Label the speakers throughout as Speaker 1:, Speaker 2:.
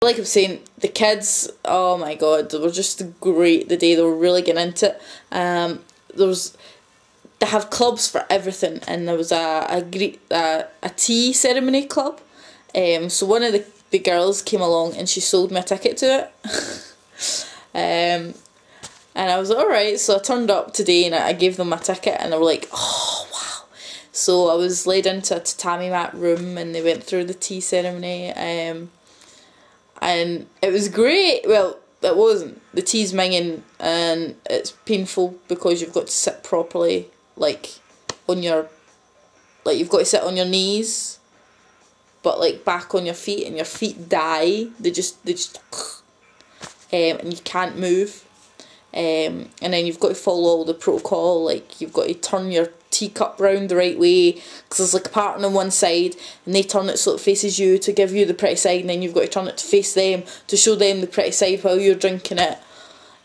Speaker 1: Like I was saying, the kids, oh my god, they were just great the day. They were really getting into it. They have clubs for everything, and there was a tea ceremony club. So one of the girls came along and she sold me a ticket to it. And I was like, alright, so I turned up today and I gave them my ticket, and they were like, oh wow. So I was laid into a tatami mat room and they went through the tea ceremony. And it was great. Well, it wasn't. The tea's minging and it's painful because you've got to sit properly, like you've got to sit on your knees, but like back on your feet, and your feet die. They just and you can't move. And then you've got to follow all the protocol, like you've got to turn your teacup round the right way, because there's like a pattern on one side and they turn it so it faces you to give you the pretty side, and then you've got to turn it to face them to show them the pretty side while you're drinking it.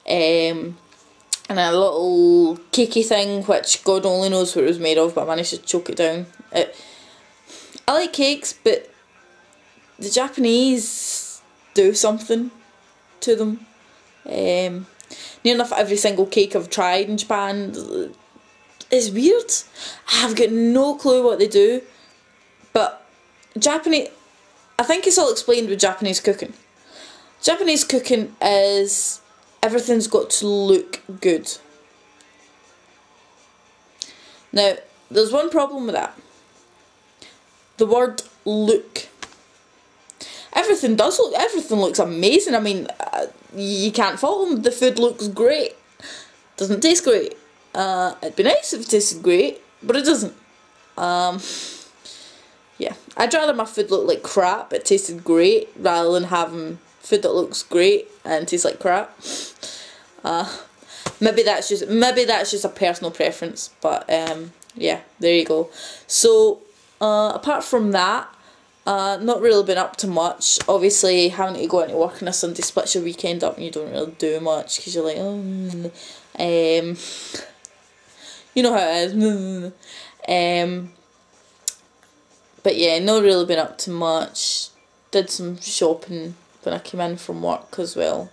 Speaker 1: And a little cakey thing which God only knows what it was made of, but I managed to choke it down. I like cakes, but the Japanese do something to them. Near enough every single cake I've tried in Japan is weird. I've got no clue what they do, but Japanese, I think it's all explained with Japanese cooking. Japanese cooking is everything's got to look good. Now, there's one problem with that. The word look. Everything looks amazing. I mean, you can't fault them. The food looks great. Doesn't taste great. It'd be nice if it tasted great, but it doesn't. Yeah, I'd rather my food look like crap, it tasted great, rather than having food that looks great and tastes like crap. Maybe that's just a personal preference, but yeah, there you go. So apart from that, not really been up to much. Obviously, having to go into work on a Sunday splits your weekend up and you don't really do much because you're like, you know how it is. But yeah, not really been up to much. Did some shopping when I came in from work as well.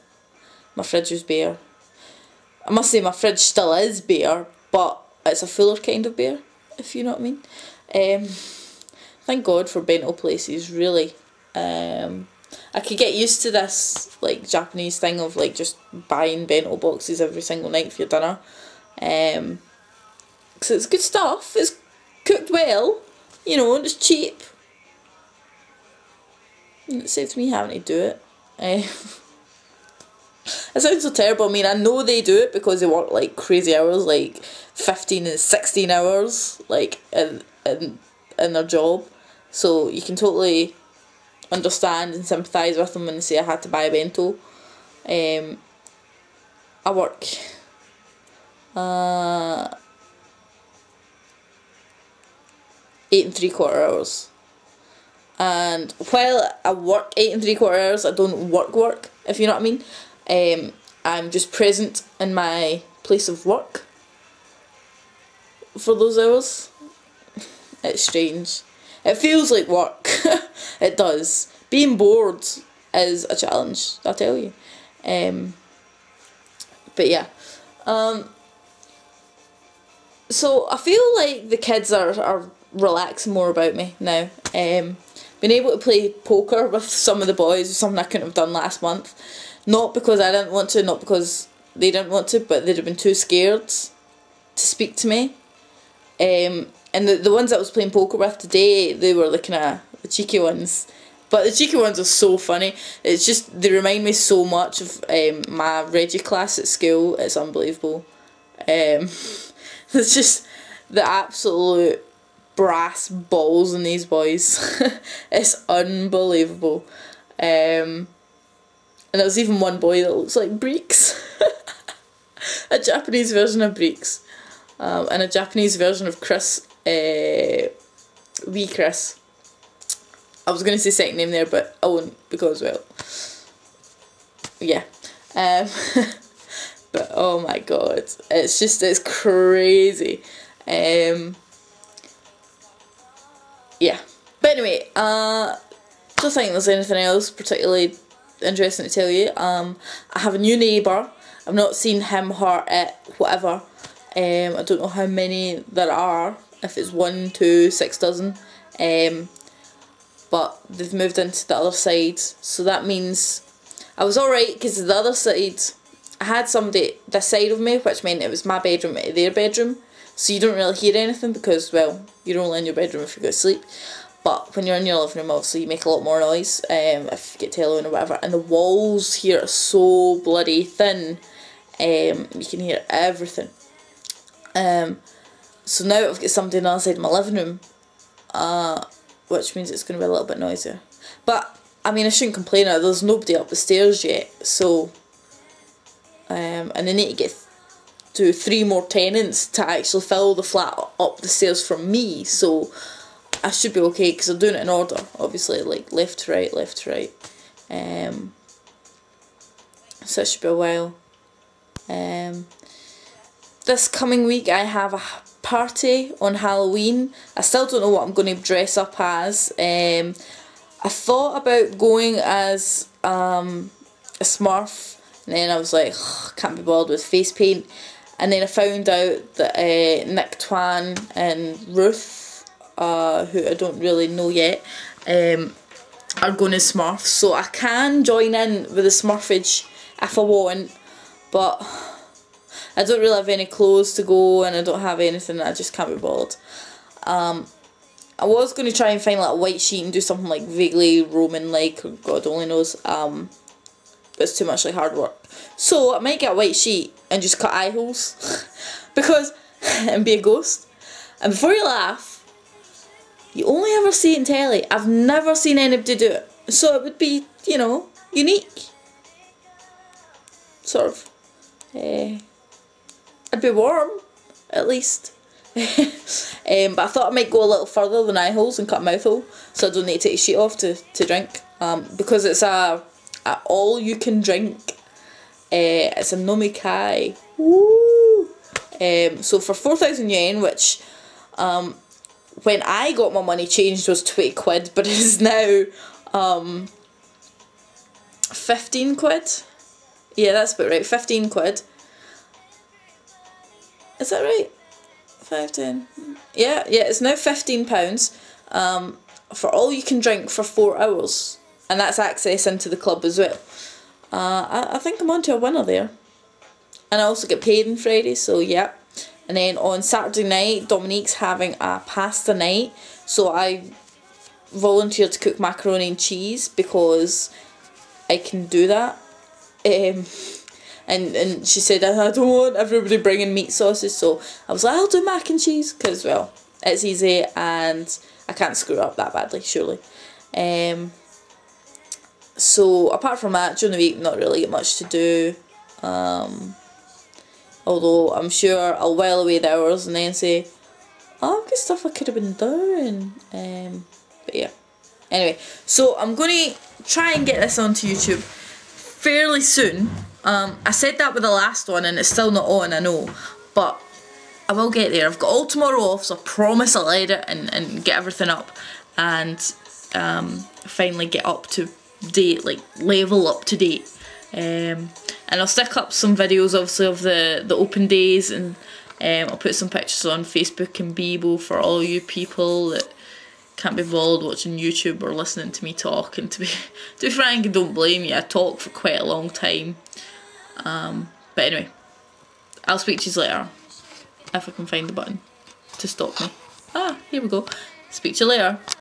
Speaker 1: My fridge was bare. I must say my fridge still is bare, but it's a fuller kind of bare, if you know what I mean. Thank God for bento places, really. I could get used to this like Japanese thing of like just buying bento boxes every single night for your dinner. Because it's good stuff, it's cooked well, you know, and it's cheap. And it saves me having to do it. It sounds so terrible. I mean, I know they do it because they work like crazy hours, like 15 and 16 hours, like in their job. So you can totally understand and sympathise with them when they say I had to buy a bento. I work 8 3/4 hours. And while I work 8 3/4 hours, I don't work, if you know what I mean. I'm just present in my place of work for those hours. It's strange. It feels like work. It does. Being bored is a challenge, I tell you. But yeah. So I feel like the kids are relaxing more about me now. Been able to play poker with some of the boys was something I couldn't have done last month. Not because I didn't want to, not because they didn't want to, but they'd have been too scared to speak to me. And the ones I was playing poker with today, they were looking at the cheeky ones. But the cheeky ones are so funny. It's just, they remind me so much of my Reggie class at school. It's unbelievable. It's just the absolute brass balls in these boys. It's unbelievable. And there was even one boy that looks like Breeks. A Japanese version of Breeks. And a Japanese version of Chris. Wee Chris. I was going to say second name there, but I won't because, well, yeah. But oh my god, it's crazy. Yeah. But anyway, don't think there's anything else particularly interesting to tell you. I have a new neighbour. I've not seen him, her, it, whatever. I don't know how many there are, if it's 1, 2, 6 dozen. But they've moved into the other side, so that means I was alright, because the other side, I had somebody this side of me, which meant it was my bedroom to their bedroom, so you don't really hear anything because, well, you're only in your bedroom if you go to sleep. But when you're in your living room, obviously you make a lot more noise if you get television or whatever. And the walls here are so bloody thin, you can hear everything. So now I've got somebody on the other side of my living room, which means it's going to be a little bit noisier. But, I mean, I shouldn't complain now, there's nobody up the stairs yet, so... and they need to get to 3 more tenants to actually fill the flat up the stairs from me, so I should be okay, because I'm doing it in order, obviously, like left to right, left to right. So it should be a while. This coming week I have a party on Halloween. I still don't know what I'm going to dress up as. I thought about going as a Smurf, and then I was like, can't be bothered with face paint. And then I found out that Nick Twan and Ruth, who I don't really know yet, are going as Smurfs. So I can join in with the Smurfage if I want, but I don't really have any clothes to go, and I don't have anything, I just can't be bothered. I was going to try and find like a white sheet and do something like vaguely Roman-like, or God only knows, but it's too much like hard work. So I might get a white sheet and just cut eye holes, because, and be a ghost. And before you laugh, you only ever see it in telly. I've never seen anybody do it. So it would be, you know, unique. Sort of. I'd be warm, at least. But I thought I might go a little further than eye holes and cut a mouth hole, so I don't need to take a sheet off to drink. Because it's a all you can drink. It's a nomikai. Woo! So for 4,000 yen, which when I got my money changed was 20 quid, but it is now 15 quid. Yeah, that's about right, 15 quid. Is that right? 5, 10. Yeah, it's now £15 for all you can drink for 4 hours. And that's access into the club as well. I think I'm on to a winner there. And I also get paid on Friday, so yeah. And then on Saturday night, Dominique's having a pasta night. So I volunteered to cook macaroni and cheese because I can do that. And she said, I don't want everybody bringing meat sauces, so I was like, I'll do mac and cheese, because, well, it's easy and I can't screw up that badly, surely. So, apart from that, during the week, not really get much to do, although I'm sure I'll while away the hours and then say, oh, I've got stuff I could have been doing, but yeah. Anyway, so I'm going to try and get this onto YouTube fairly soon. I said that with the last one and it's still not on, I know, but I will get there. I've got all tomorrow off, so I promise I'll edit and get everything up and finally get up to date, like level up to date. And I'll stick up some videos obviously of the open days, and I'll put some pictures on Facebook and Bebo for all you people that can't be bothered watching YouTube or listening to me talk. And to be frank, I don't blame you, I talk for quite a long time. But anyway, I'll speak to you later, if I can find the button to stop me. Ah, here we go. Speak to you later.